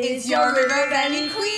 It's your River Valley Queens!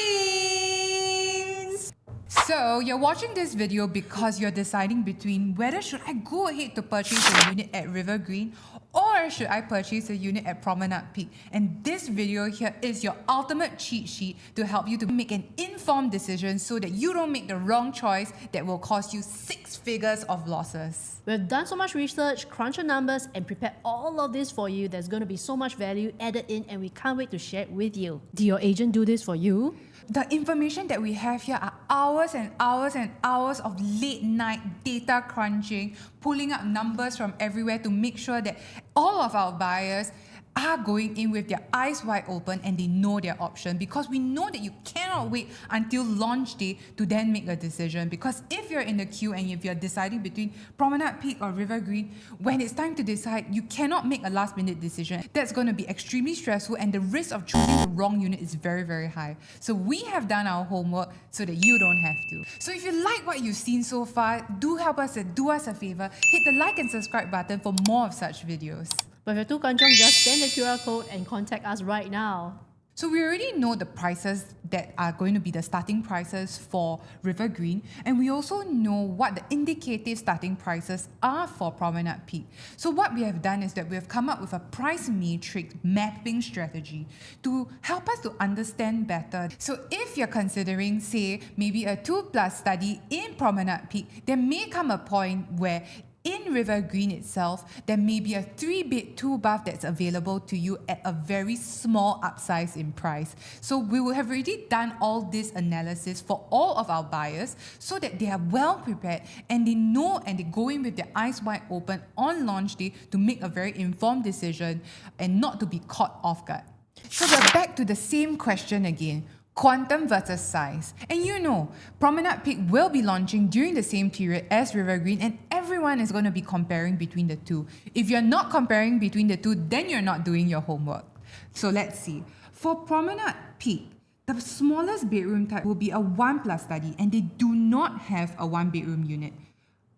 So, you're watching this video because you're deciding between whether should I go ahead to purchase a unit at Rivergreen or should I purchase a unit at Promenade Peak. And this video here is your ultimate cheat sheet to help you to make an informed decision so that you don't make the wrong choice that will cost you 6 figures of losses. We've done so much research, crunched the numbers, and prepared all of this for you. There's going to be so much value added in, and we can't wait to share it with you. Did your agent do this for you? The information that we have here are hours and hours and hours of late night data crunching, pulling up numbers from everywhere to make sure that all of our buyers are going in with their eyes wide open and they know their option, because we know that you cannot wait until launch day to then make a decision. Because if you're in the queue and if you're deciding between Promenade Peak or Rivergreen, when it's time to decide, you cannot make a last minute decision. That's going to be extremely stressful, and the risk of choosing the wrong unit is very, very high. So we have done our homework so that you don't have to. So if you like what you've seen so far, do help us and do us a favor, hit the like and subscribe button for more of such videos. But if you're too kanchong, just scan the QR code and contact us right now. So we already know the prices that are going to be the starting prices for Rivergreen, and we also know what the indicative starting prices are for Promenade Peak. So what we have done is that we have come up with a price matrix mapping strategy to help us to understand better. So if you're considering, say, maybe a 2+ study in Promenade Peak, there may come a point where in Rivergreen itself, there may be a 3-bed 2-bath that's available to you at a very small upsize in price. So we will have already done all this analysis for all of our buyers so that they are well prepared and they know and they go in with their eyes wide open on launch day to make a very informed decision and not to be caught off guard. So we're back to the same question again. Quantum versus size. And you know, Promenade Peak will be launching during the same period as Rivergreen, and everyone is going to be comparing between the two. If you're not comparing between the two, then you're not doing your homework. So let's see. For Promenade Peak, the smallest bedroom type will be a 1+ study, and they do not have a 1-bedroom unit.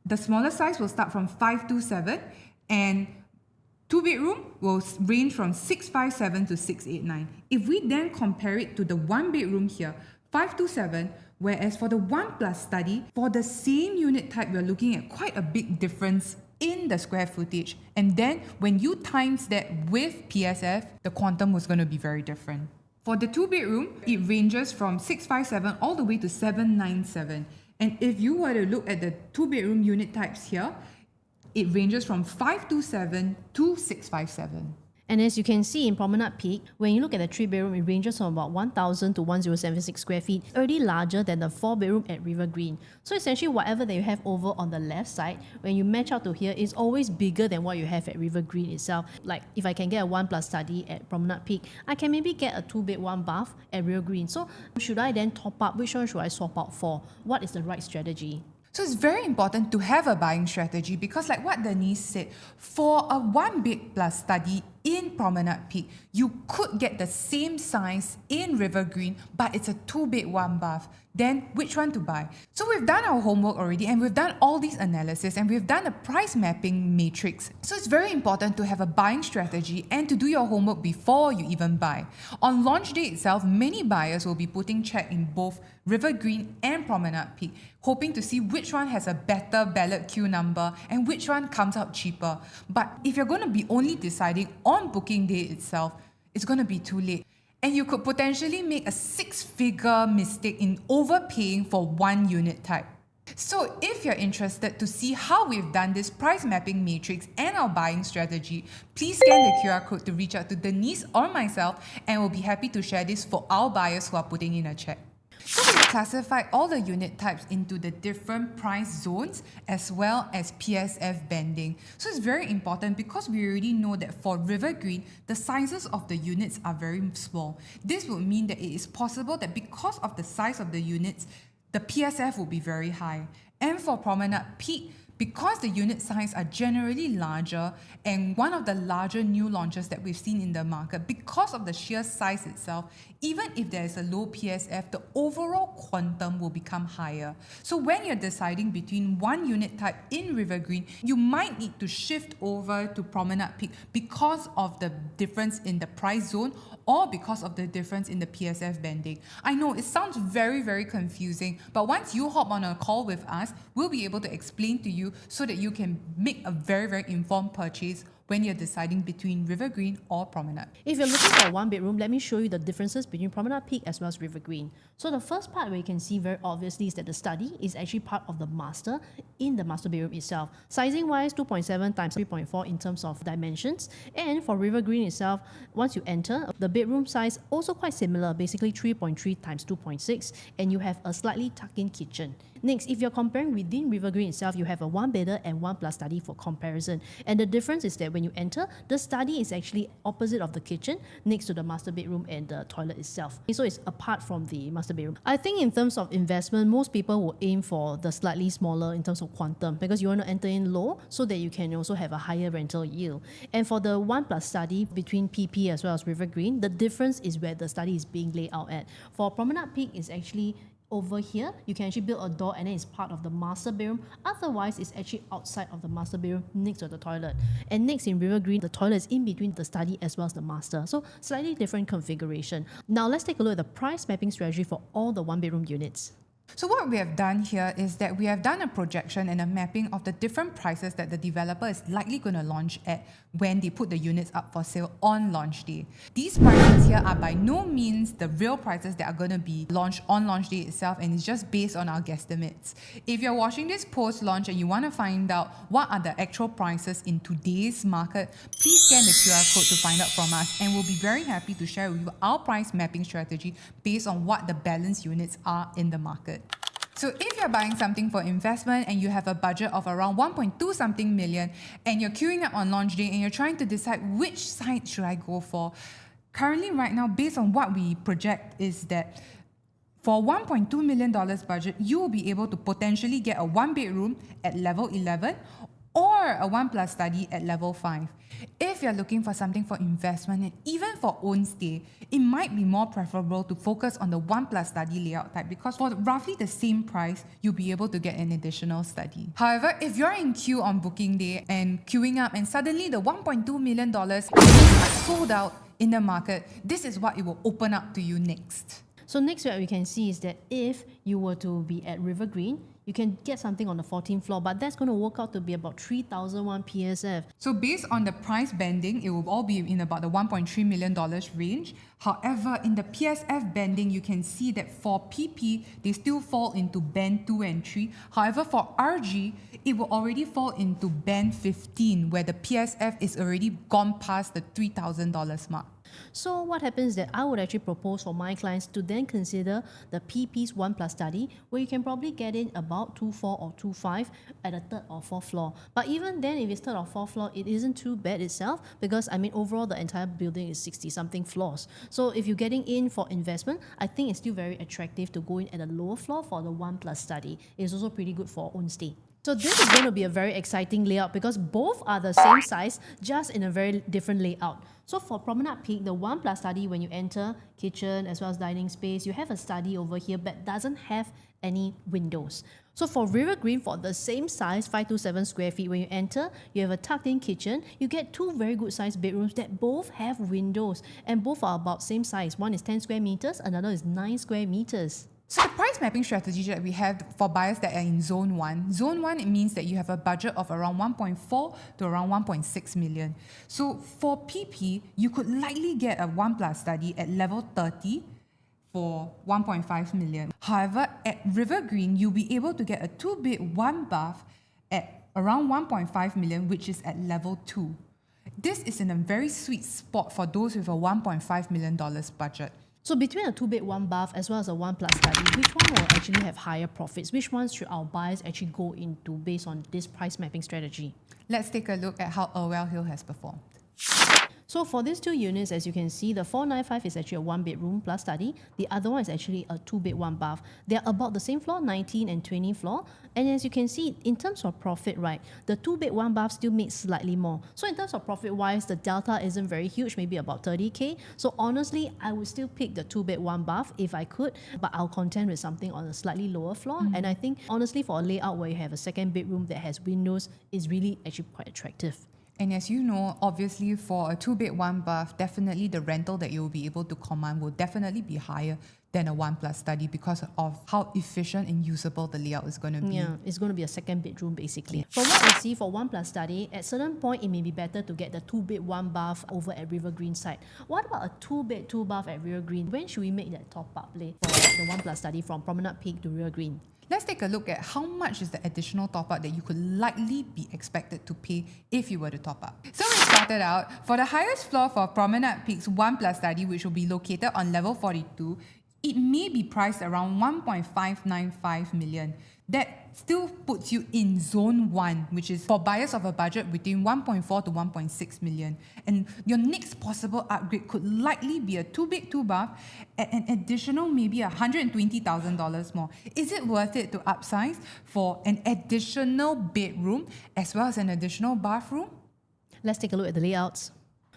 The smallest size will start from 527, and 2-bedroom will range from 657 to 689. If we then compare it to the 1-bedroom here, 527, whereas for the 1+ study, for the same unit type, we're looking at quite a big difference in the square footage. And then when you times that with PSF, the quantum was going to be very different. For the 2-bedroom, it ranges from 657 all the way to 797. And if you were to look at the 2-bedroom unit types here, it ranges from 527 to 657. And as you can see in Promenade Peak, when you look at the 3-bedroom, it ranges from about 1,000 to 1,076 square feet, already larger than the 4-bedroom at Rivergreen. So essentially, whatever that you have over on the left side, when you match out to here, is always bigger than what you have at Rivergreen itself. Like if I can get a 1+ study at Promenade Peak, I can maybe get a 2-bed 1-bath at Rivergreen. So should I then top up? Which one should I swap out for? What is the right strategy? So it's very important to have a buying strategy because, like what Denise said, for a 1-bed+ study in Promenade Peak, you could get the same size in Rivergreen, but it's a 2-bed 1-bath. Then which one to buy? So we've done our homework already, and we've done all these analysis, and we've done a price mapping matrix. So it's very important to have a buying strategy and to do your homework before you even buy. On launch day itself, many buyers will be putting check in both Rivergreen and Promenade Peak, hoping to see which one has a better ballot queue number and which one comes out cheaper. But if you're going to be only deciding on booking day itself, it's going to be too late. And you could potentially make a 6-figure mistake in overpaying for one unit type. So if you're interested to see how we've done this price mapping matrix and our buying strategy, please scan the QR code to reach out to Denise or myself, and we'll be happy to share this for our buyers who are putting in a check. So we've classified all the unit types into the different price zones as well as PSF banding. So it's very important because we already know that for Rivergreen, the sizes of the units are very small. This would mean that it is possible that because of the size of the units, the PSF will be very high. And for Promenade Peak, because the unit size are generally larger and one of the larger new launches that we've seen in the market, because of the sheer size itself, even if there is a low PSF, the overall quantum will become higher. So when you're deciding between one unit type in Rivergreen, you might need to shift over to Promenade Peak because of the difference in the price zone or because of the difference in the PSF banding. I know it sounds very, very confusing, but once you hop on a call with us, we'll be able to explain to you so that you can make a very, very informed purchase when you're deciding between Rivergreen or Promenade. If you're looking for a one bedroom, let me show you the differences between Promenade Peak as well as Rivergreen. So the first part where you can see very obviously is that the study is actually part of the master in the master bedroom itself. Sizing wise, 2.7 times 3.4 in terms of dimensions. And for Rivergreen itself, once you enter, the bedroom size also quite similar, basically 3.3 times 2.6, and you have a slightly tucked-in kitchen. Next, if you're comparing within Rivergreen itself, you have a one bedder and one plus study for comparison. And the difference is that when you enter, the study is actually opposite of the kitchen, next to the master bedroom and the toilet itself. So it's apart from the master bedroom. I think in terms of investment, most people will aim for the slightly smaller in terms of quantum because you want to enter in low so that you can also have a higher rental yield. And for the one plus study between PP as well as Rivergreen, the difference is where the study is being laid out at. For Promenade Peak, is actually over here, you can actually build a door and then it's part of the master bedroom. Otherwise, it's actually outside of the master bedroom next to the toilet. And next in Rivergreen, the toilet is in between the study as well as the master. So slightly different configuration. Now let's take a look at the price mapping strategy for all the one bedroom units. So what we have done here is that we have done a projection and a mapping of the different prices that the developer is likely going to launch at when they put the units up for sale on launch day. These prices here are by no means the real prices that are going to be launched on launch day itself, and it's just based on our guesstimates. If you're watching this post-launch and you want to find out what are the actual prices in today's market, please scan the QR code to find out from us, and we'll be very happy to share with you our price mapping strategy based on what the balance units are in the market. So if you're buying something for investment and you have a budget of around 1.2 something million and you're queuing up on launch day and you're trying to decide which site should I go for, currently right now, based on what we project, is that for $1.2 million budget, you will be able to potentially get a one bedroom at level 11 or a one plus study at level 5. If you're looking for something for investment and even for own stay, it might be more preferable to focus on the one plus study layout type because for roughly the same price, you'll be able to get an additional study. However, if you're in queue on booking day and queuing up and suddenly the $1.2 million are sold out in the market, this is what it will open up to you next. So next what we can see is that if you were to be at Rivergreen, you can get something on the 14th floor, but that's going to work out to be about 3,001 PSF. So based on the price banding, it will all be in about the $1.3 million range. However, in the PSF banding, you can see that for PP, they still fall into band 2 and 3. However, for RG, it will already fall into band 15, where the PSF is already gone past the $3,000 mark. So what happens is that I would actually propose for my clients to then consider the PP's 1 plus study, where you can probably get in about 2.4 or 2.5 at the 3rd or 4th floor. But even then, if it's 3rd or 4th floor, it isn't too bad itself because I mean overall the entire building is 60 something floors. So if you're getting in for investment, I think it's still very attractive to go in at a lower floor for the 1 plus study. It's also pretty good for own stay. So this is going to be a very exciting layout because both are the same size, just in a very different layout. So for Promenade Peak, the 1 plus study, when you enter kitchen as well as dining space, you have a study over here but doesn't have any windows. So for Rivergreen, for the same size, 527 square feet, when you enter, you have a tucked-in kitchen. You get 2 very good sized bedrooms that both have windows and both are about same size. One is 10 square meters, another is 9 square meters. So the price mapping strategy that we have for buyers that are in Zone 1, Zone 1 it means that you have a budget of around 1.4 to around 1.6 million. So for PP, you could likely get a 1 plus study at level 30 for 1.5 million. However, at Rivergreen, you'll be able to get a 2-bed, 1 bath at around 1.5 million, which is at level 2. This is in a very sweet spot for those with a $1.5 million budget. So between a 2-bed, 1 bath as well as a 1 plus study, which one will actually have higher profits? Which ones should our buyers actually go into based on this price mapping strategy? Let's take a look at how Hill has performed. So for these two units, as you can see, the 495 is actually a 1-bedroom plus study. The other one is actually a 2-bed, 1-bath. They're about the same floor, 19 and 20 floor. And as you can see, in terms of profit, right, the 2-bed, 1-bath still makes slightly more. So in terms of profit-wise, the delta isn't very huge, maybe about 30K. So honestly, I would still pick the 2-bed, 1-bath if I could, but I'll contend with something on a slightly lower floor. And I think, honestly, for a layout where you have a second bedroom that has windows, is really actually quite attractive. And as you know, obviously for a 2-bed, 1-bath, definitely the rental that you'll be able to command will definitely be higher than a 1+ study because of how efficient and usable the layout is going to be. Yeah, it's going to be a second bedroom basically. From what I see for 1+ study, at certain point it may be better to get the 2-bed, 1-bath over at Rivergreen side. What about a 2-bed, 2-bath at Rivergreen? When should we make that top-up play for the 1+ study from Promenade Peak to Rivergreen? Let's take a look at how much is the additional top-up that you could likely be expected to pay if you were to top up. So we started out, for the highest floor for Promenade Peak's 1+ study, which will be located on level 42, it may be priced around 1.595 million. That still puts you in zone 1, which is for buyers of a budget between 1.4 to 1.6 million. And your next possible upgrade could likely be a 2-bed, 2-bath at an additional maybe $120,000 more. Is it worth it to upsize for an additional bedroom as well as an additional bathroom? Let's take a look at the layouts.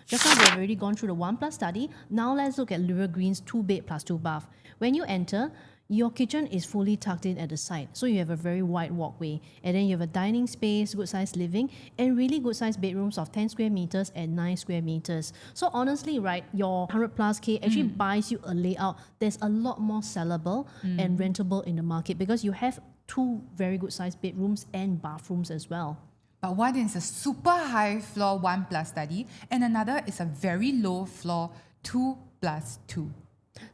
Just now we have already gone through the 1+ study. Now let's look at Rivergreen's 2-bed plus 2-bath. When you enter, your kitchen is fully tucked in at the side. So you have a very wide walkway. And then you have a dining space, good sized living, and really good sized bedrooms of 10 square meters and 9 square meters. So honestly, right, your 100+ K actually buys you a layout that's a lot more sellable and rentable in the market because you have 2 very good sized bedrooms and bathrooms as well. But one is a super high floor 1+ study and another is a very low floor 2+2.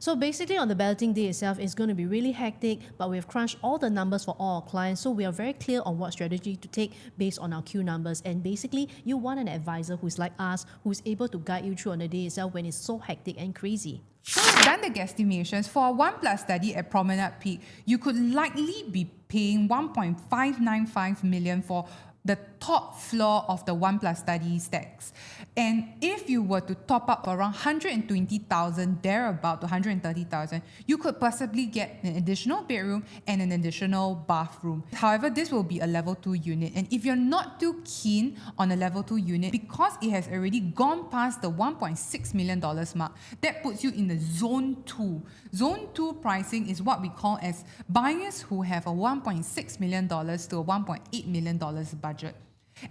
So basically on the balloting day itself, it's going to be really hectic, but we've crunched all the numbers for all our clients, so we are very clear on what strategy to take based on our queue numbers. And basically, you want an advisor who's like us, who's able to guide you through on the day itself when it's so hectic and crazy. So we've done the guesstimations. For a 1+ study at Promenade Peak, you could likely be paying 1.595 million for the top floor of the 1+ study stacks. And if you were to top up around 120,000, thereabout to 130,000, you could possibly get an additional bedroom and an additional bathroom. However, this will be a level 2 unit. And if you're not too keen on a level 2 unit, because it has already gone past the $1.6 million mark, that puts you in the zone 2. Zone 2 pricing is what we call as buyers who have a $1.6 million to a $1.8 million budget.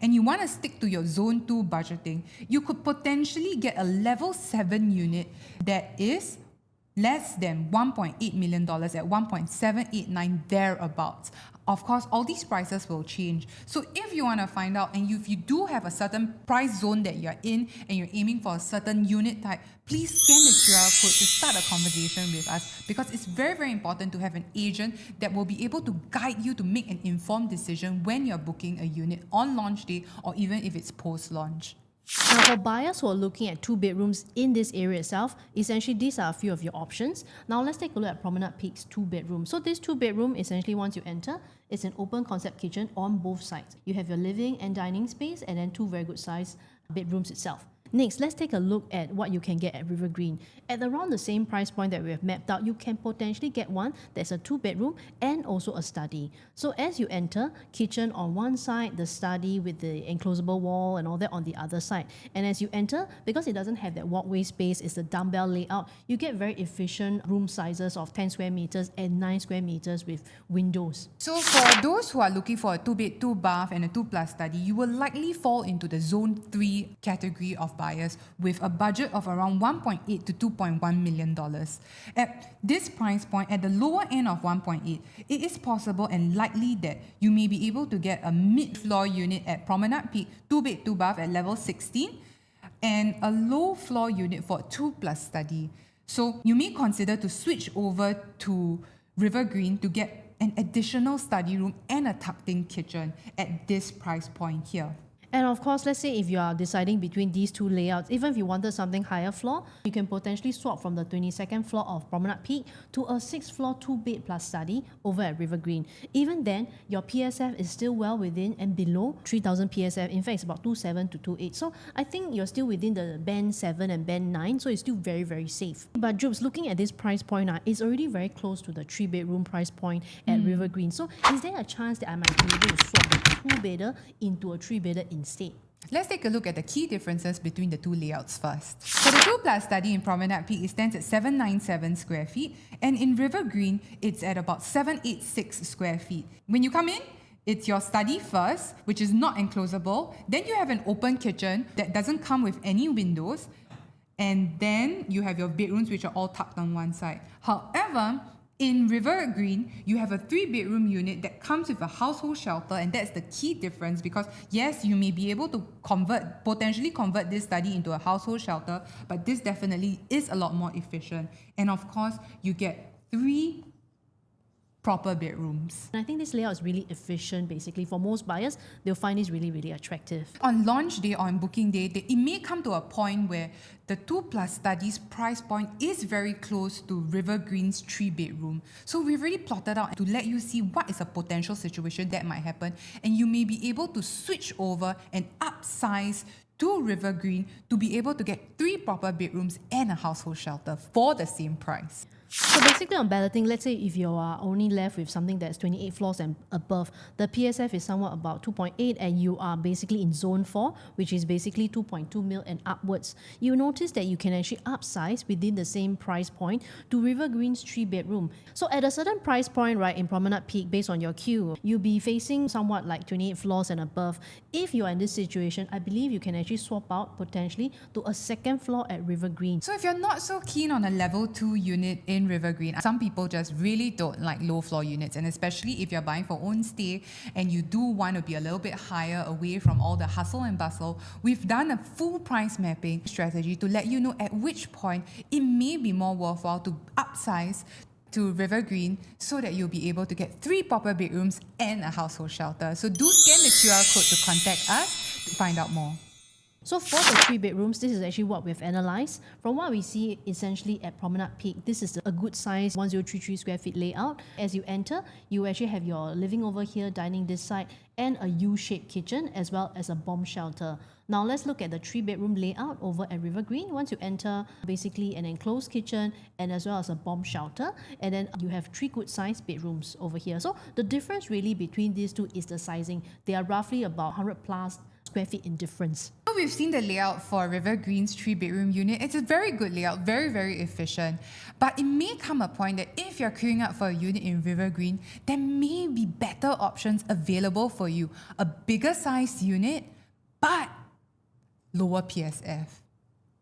And you want to stick to your zone 2 budgeting, you could potentially get a level 7 unit that is less than $1.8 million at 1.789 thereabouts. Of course, all these prices will change. So if you want to find out, and if you do have a certain price zone that you're in and you're aiming for a certain unit type, please scan the QR code to start a conversation with us, because it's very, very important to have an agent that will be able to guide you to make an informed decision when you're booking a unit on launch day or even if it's post-launch. Now, for buyers who are looking at 2 bedrooms in this area itself, essentially these are a few of your options. Now, let's take a look at Promenade Peak's 2-bedroom. So this 2-bedroom, essentially once you enter, it's an open concept kitchen on both sides. You have your living and dining space and then 2 very good sized bedrooms itself. Next, let's take a look at what you can get at Rivergreen. At around the same price point that we have mapped out, you can potentially get one that's a 2-bedroom and also a study. So as you enter, kitchen on one side, the study with the enclosable wall and all that on the other side. And as you enter, because it doesn't have that walkway space, it's the dumbbell layout, you get very efficient room sizes of 10 square meters and 9 square meters with windows. So for those who are looking for a 2-bed, 2-bath and a 2+ study, you will likely fall into the zone 3 category of buyers with a budget of around $1.8 to $2.1 million. At this price point, at the lower end of 1.8, it is possible and likely that you may be able to get a mid-floor unit at Promenade Peak, 2-bed, 2-bath at level 16, and a low-floor unit for 2+ study. So you may consider to switch over to Rivergreen to get an additional study room and a tucked-in kitchen at this price point here. And of course, let's say if you are deciding between these two layouts, even if you wanted something higher floor, you can potentially swap from the 22nd floor of Promenade Peak to a 6th floor 2-bed plus study over at Rivergreen. Even then, your PSF is still well within and below 3000 PSF. In fact, it's about 27 to 28. So I think you're still within the band 7 and band 9, so it's still very, very safe. But Jubes, looking at this price point, it's already very close to the 3-bedroom price point at Rivergreen. So is there a chance that I might be able to swap the 2-bedder into a 3-bedder instead? Let's take a look at the key differences between the two layouts first. For the 2+ study in Promenade Peak, it stands at 797 square feet, and in Rivergreen, it's at about 786 square feet. When you come in, it's your study first, which is not enclosable. Then you have an open kitchen that doesn't come with any windows. And then you have your bedrooms, which are all tucked on one side. However, in Rivergreen, you have a 3-bedroom unit that comes with a household shelter, and that's the key difference because yes, you may be able to potentially convert this study into a household shelter, but this definitely is a lot more efficient. And of course, you get 3 proper bedrooms. And I think this layout is really efficient basically. For most buyers, they'll find this really, really attractive. On launch day or on booking day, it may come to a point where the 2+ study's price point is very close to Rivergreen's 3-bedroom. So we've really plotted out to let you see what is a potential situation that might happen, and you may be able to switch over and upsize to Rivergreen to be able to get 3 proper bedrooms and a household shelter for the same price. So basically on balloting, let's say if you are only left with something that's 28 floors and above, the PSF is somewhat about 2.8 and you are basically in zone 4, which is basically 2.2 mil and upwards. You notice that you can actually upsize within the same price point to Rivergreen's 3-bedroom. So at a certain price point, right, in Promenade Peak, based on your queue, you'll be facing somewhat like 28 floors and above. If you are in this situation, I believe you can actually swap out potentially to a 2nd floor at Rivergreen. So if you're not so keen on a level 2 unit in Rivergreen, some people just really don't like low floor units, and especially if you're buying for own stay and you do want to be a little bit higher away from all the hustle and bustle, we've done a full price mapping strategy to let you know at which point it may be more worthwhile to upsize to Rivergreen so that you'll be able to get 3 proper bedrooms and a household shelter. So do scan the QR code to contact us to find out more. So for the 3 bedrooms, this is actually what we've analysed. From what we see essentially at Promenade Peak, this is a good size 1033 square feet layout. As you enter, you actually have your living over here, dining this side, and a U-shaped kitchen as well as a bomb shelter. Now let's look at the 3-bedroom layout over at Rivergreen. Once you enter, basically an enclosed kitchen and as well as a bomb shelter, and then you have 3 good sized bedrooms over here. So the difference really between these two is the sizing. They are roughly about 100 plus square feet in difference. So we've seen the layout for Rivergreen's 3-bedroom unit. It's a very good layout, very, very efficient. But it may come a point that if you're queuing up for a unit in Rivergreen, there may be better options available for you. A bigger sized unit, but lower PSF.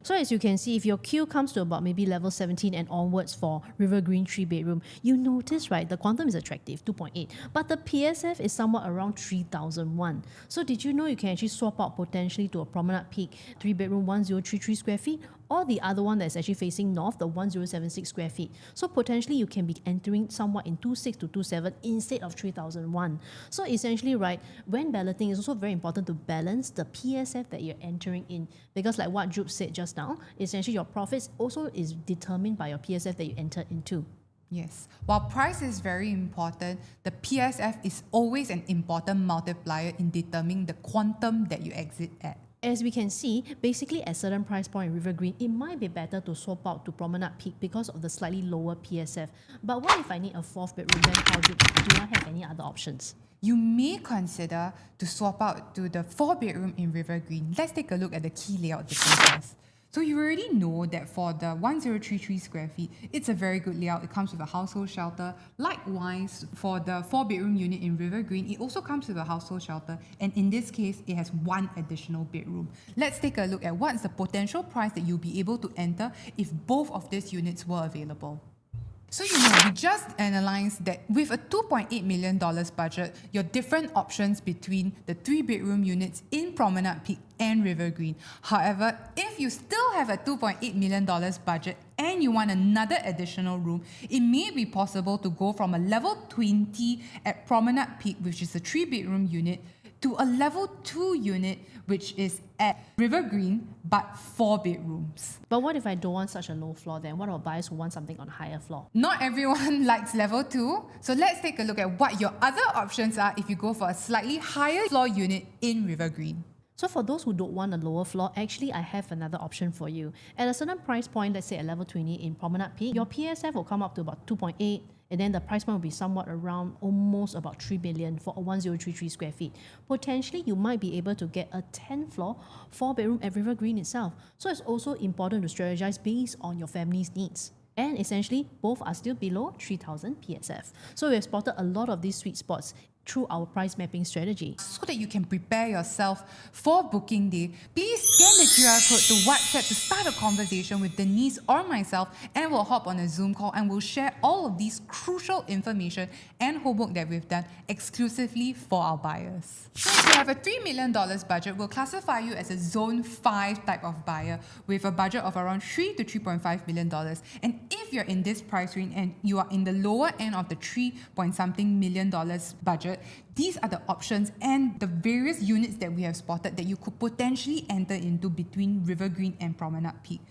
So as you can see, if your queue comes to about maybe level 17 and onwards for Rivergreen 3-bedroom, you notice, right, the quantum is attractive, 2.8, but the PSF is somewhat around 3001. So did you know you can actually swap out potentially to a Promenade Peak 3-bedroom 1033 square feet, or the other one that's actually facing north, the 1076 square feet. So potentially you can be entering somewhat in 26 to 27 instead of 3001. So essentially, right, when balloting, it's also very important to balance the PSF that you're entering in, because like what Jup said just now, essentially your profits also is determined by your PSF that you enter into. Yes. While price is very important, the PSF is always an important multiplier in determining the quantum that you exit at. As we can see, basically at certain price point in Rivergreen, it might be better to swap out to Promenade Peak because of the slightly lower PSF. But what if I need a 4th bedroom? Then how do I have any other options? You may consider to swap out to the 4-bedroom in Rivergreen. Let's take a look at the key layout differences. So you already know that for the 1033 square feet, it's a very good layout. It comes with a household shelter. Likewise, for the 4-bedroom unit in Rivergreen, it also comes with a household shelter. And in this case, it has 1 additional bedroom. Let's take a look at what's the potential price that you'll be able to enter if both of these units were available. So we just analysed that with a $2.8 million budget, your different options between the 3-bedroom units in Promenade Peak and Rivergreen. However, if you still have a $2.8 million budget and you want another additional room, it may be possible to go from a level 20 at Promenade Peak, which is a 3-bedroom unit, to a level 2 unit, which is at Rivergreen, but 4 bedrooms. But what if I don't want such a low floor then? What about buyers who want something on a higher floor? Not everyone likes level 2, so let's take a look at what your other options are if you go for a slightly higher floor unit in Rivergreen. So for those who don't want a lower floor, actually I have another option for you. At a certain price point, let's say at level 20 in Promenade Peak, your PSF will come up to about 2.8, and then the price point will be somewhat around almost about 3 billion for a 1033 square feet. Potentially, you might be able to get a 10 floor, 4 bedroom at Rivergreen itself. So it's also important to strategize based on your family's needs. And essentially, both are still below 3,000 PSF. So we have spotted a lot of these sweet spots through our price mapping strategy. So that you can prepare yourself for booking day, please scan the QR code to WhatsApp to start a conversation with Denise or myself, and we'll hop on a Zoom call and we'll share all of these crucial information and homework that we've done exclusively for our buyers. So if you have a $3 million budget, we'll classify you as a Zone 5 type of buyer with a budget of around $3 to $3.5 million. And if you're in this price range and you are in the lower end of the $3-point-something million budget, these are the options and the various units that we have spotted that you could potentially enter into between Rivergreen and Promenade Peak.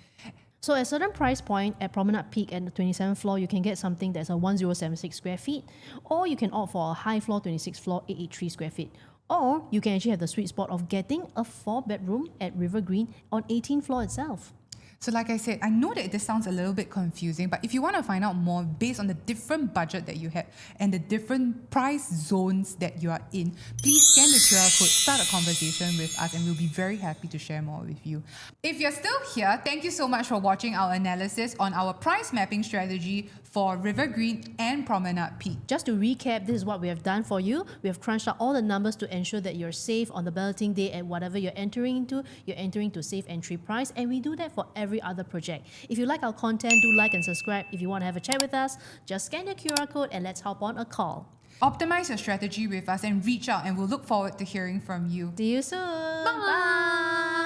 So at a certain price point at Promenade Peak at the 27th floor, you can get something that's a 1076 square feet, or you can opt for a high floor 26th floor 883 square feet. Or you can actually have the sweet spot of getting a 4 bedroom at Rivergreen on 18th floor itself. So like I said, I know that this sounds a little bit confusing, but if you want to find out more based on the different budget that you have and the different price zones that you are in, please scan the QR code, start a conversation with us, and we'll be very happy to share more with you. If you're still here, thank you so much for watching our analysis on our price mapping strategy for Rivergreen and Promenade Peak. Just to recap, this is what we have done for you. We have crunched out all the numbers to ensure that you're safe on the balloting day, and whatever you're entering to safe entry price, and we do that for every other project. If you like our content, do like and subscribe. If you want to have a chat with us, just scan the QR code and let's hop on a call. Optimize your strategy with us and reach out, and we'll look forward to hearing from you. See you soon. Bye.